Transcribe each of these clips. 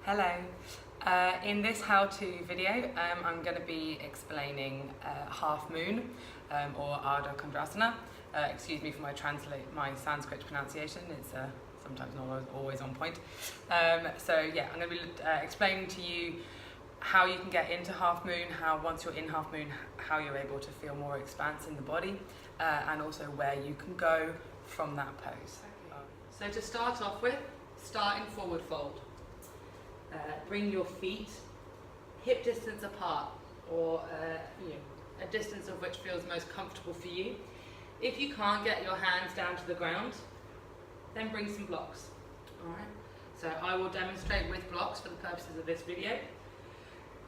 Hello. In this how-to video, I'm going to be explaining half moon or Ardha Chandrasana. Excuse me for my Sanskrit pronunciation, it's sometimes not always on point. So yeah, I'm going to be explaining to you how you can get into half moon, how once you're in half moon, how you're able to feel more expanse in the body, and also where you can go from that pose. Okay. So to start off with, start in forward fold. Bring your feet hip distance apart, or a distance of which feels most comfortable for you. If you can't get your hands down to the ground, then bring some blocks. Alright, so I will demonstrate with blocks for the purposes of this video.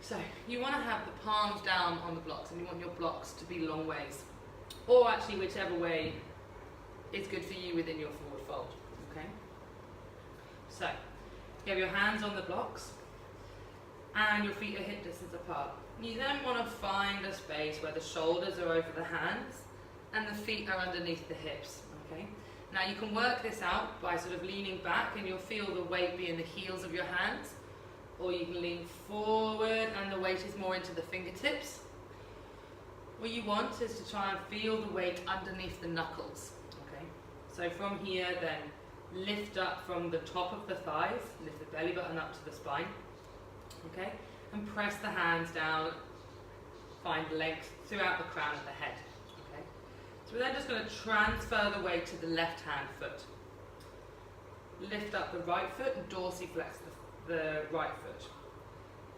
So you want to have the palms down on the blocks, and you want your blocks to be long ways, or actually whichever way is good for you within your forward fold. Okay, so you have your hands on the blocks and your feet are hip distance apart. You then want to find a space where the shoulders are over the hands and the feet are underneath the hips. Okay, now you can work this out by sort of leaning back, and you'll feel the weight be in the heels of your hands, or you can lean forward and the weight is more into the fingertips. What you want is to try and feel the weight underneath the knuckles. Okay, so from here then, lift up from the top of the thighs, lift the belly button up to the spine, okay, and press the hands down, find length throughout the crown of the head, okay. So we're then just going to transfer the weight to the left hand foot. Lift up the right foot and dorsiflex the right foot.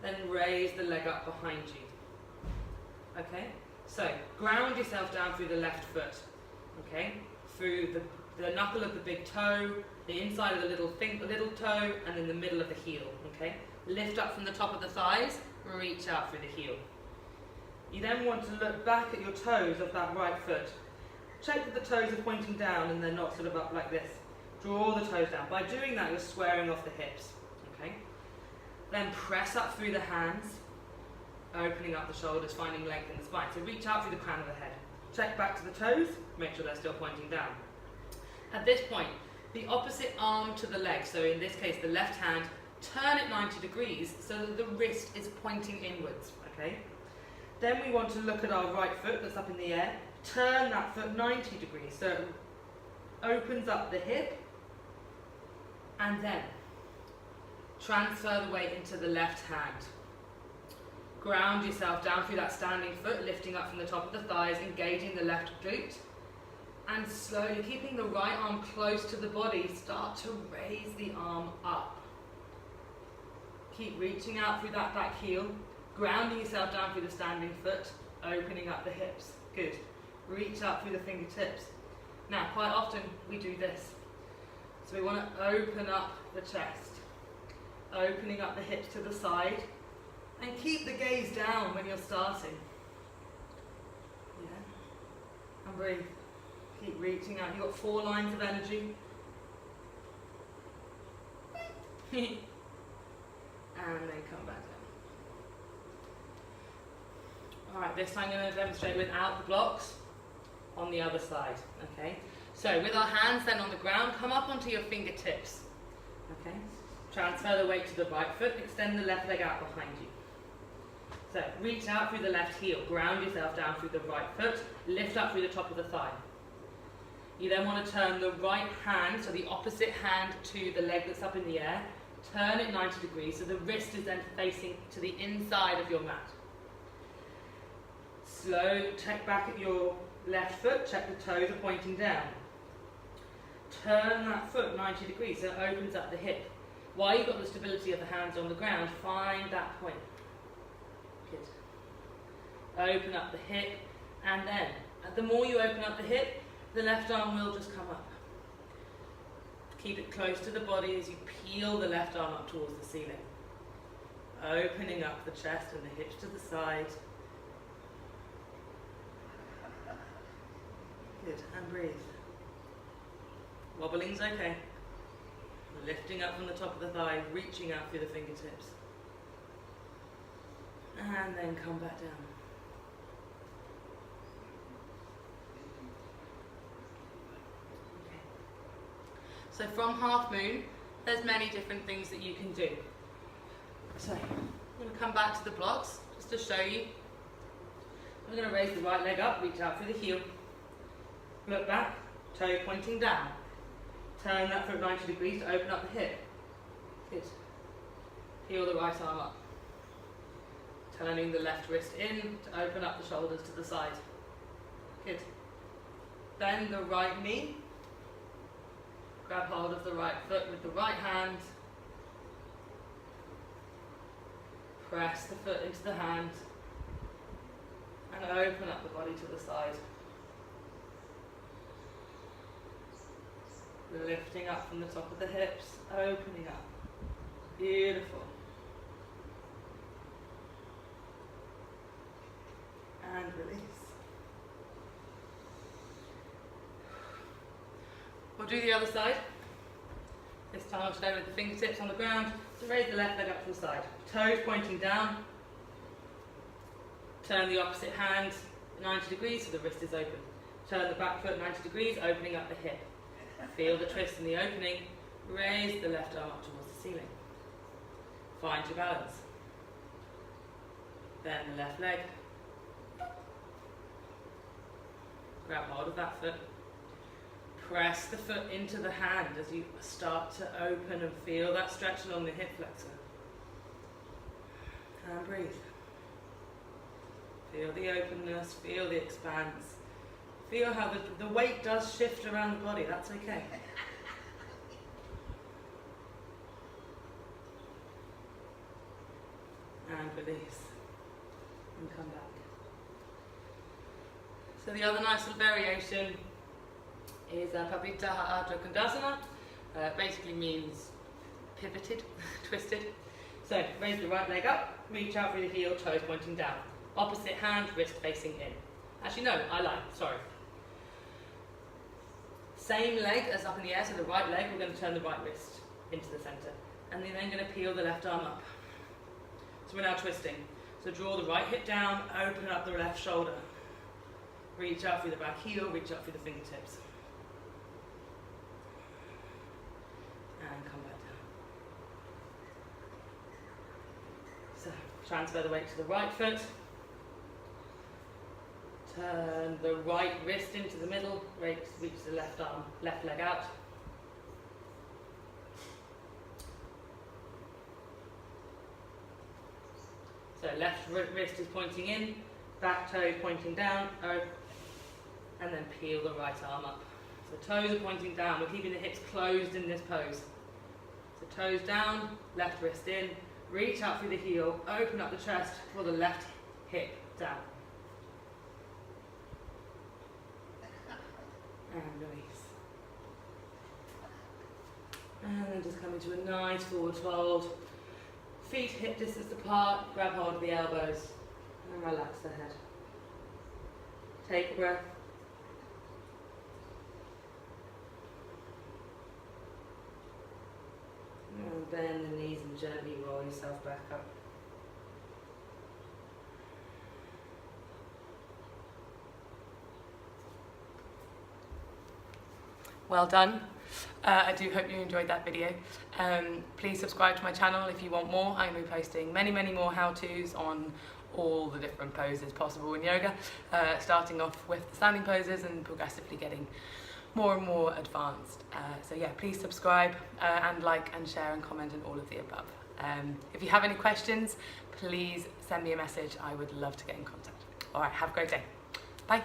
Then raise the leg up behind you, okay. So ground yourself down through the left foot, okay, through the knuckle of the big toe, the inside of the little toe, and then the middle of the heel, okay? Lift up from the top of the thighs, reach out through the heel. You then want to look back at your toes of that right foot. Check that the toes are pointing down and they're not sort of up like this. Draw the toes down. By doing that, you're squaring off the hips, okay? Then press up through the hands, opening up the shoulders, finding length in the spine. So reach out through the crown of the head. Check back to the toes, make sure they're still pointing down. At this point, the opposite arm to the leg, so in this case the left hand, turn it 90 degrees so that the wrist is pointing inwards, okay? Then we want to look at our right foot that's up in the air, turn that foot 90 degrees so it opens up the hip, and then transfer the weight into the left hand. Ground yourself down through that standing foot, lifting up from the top of the thighs, engaging the left glute. And slowly, keeping the right arm close to the body, start to raise the arm up. Keep reaching out through that back heel, grounding yourself down through the standing foot, opening up the hips. Good. Reach up through the fingertips. Now, quite often we do this. So we want to open up the chest, opening up the hips to the side, and keep the gaze down when you're starting. Yeah. And breathe. Keep reaching out. You've got 4 lines of energy. And then come back down. Alright, this time I'm going to demonstrate without the blocks on the other side. Okay? So with our hands then on the ground, come up onto your fingertips. Okay? Transfer the weight to the right foot, extend the left leg out behind you. So reach out through the left heel, ground yourself down through the right foot, lift up through the top of the thigh. You then want to turn the right hand, so the opposite hand to the leg that's up in the air, turn it 90 degrees so the wrist is then facing to the inside of your mat. Slowly check back at your left foot, check the toes are pointing down. Turn that foot 90 degrees so it opens up the hip. While you've got the stability of the hands on the ground, find that point. Good. Open up the hip, and then the more you open up the hip, the left arm will just come up. Keep it close to the body as you peel the left arm up towards the ceiling. Opening up the chest and the hips to the side. Good, and breathe. Wobbling's okay. Lifting up from the top of the thigh, reaching out through the fingertips. And then come back down. So from half moon, there's many different things that you can do. So, I'm going to come back to the blocks just to show you. I'm going to raise the right leg up, reach out through the heel, look back, toe pointing down. Turn that foot 90 degrees to open up the hip. Good. Peel the right arm up. Turning the left wrist in to open up the shoulders to the side. Good. Bend the right knee. Grab hold of the right foot with the right hand. Press the foot into the hand. And open up the body to the side. Lifting up from the top of the hips, opening up. Beautiful. And release. We'll do the other side. This time I'll stay with the fingertips on the ground. So raise the left leg up to the side. Toes pointing down. Turn the opposite hand 90 degrees so the wrist is open. Turn the back foot 90 degrees, opening up the hip. Feel the twist in the opening. Raise the left arm up towards the ceiling. Find your balance. Bend the left leg. Grab hold of that foot. Press the foot into the hand as you start to open and feel that stretch along the hip flexor. And breathe. Feel the openness, feel the expanse. Feel how the weight does shift around the body, that's okay. And release. And come back. So the other nice little variation is Pavita Ardha Kondasana. Basically means pivoted, twisted. So raise the right leg up, reach out through the heel, toes pointing down. Opposite hand, wrist facing in. Actually no, I lied, sorry. Same leg as up in the air, so the right leg, we're going to turn the right wrist into the centre. And then going to peel the left arm up. So we're now twisting. So draw the right hip down, open up the left shoulder. Reach out through the back heel, reach up through the fingertips. And come back down. So transfer the weight to the right foot. Turn the right wrist into the middle, reach the left arm, left leg out. So left wrist is pointing in, back toe pointing down, and then peel the right arm up. So toes are pointing down, we're keeping the hips closed in this pose. So toes down, left wrist in, reach out through the heel, open up the chest, pull the left hip down. And release. And then just come into a nice forward fold. Feet hip distance apart, grab hold of the elbows and relax the head. Take a breath. And bend the knees and gently roll yourself back up. Well done. I do hope you enjoyed that video. Please subscribe to my channel if you want more. I'm going to be posting many more how-tos on all the different poses possible in yoga, starting off with the standing poses and progressively getting more and more advanced. So yeah, please subscribe and like and share and comment and all of the above. If you have any questions, please send me a message. I would love to get in contact. All right, have a great day. Bye.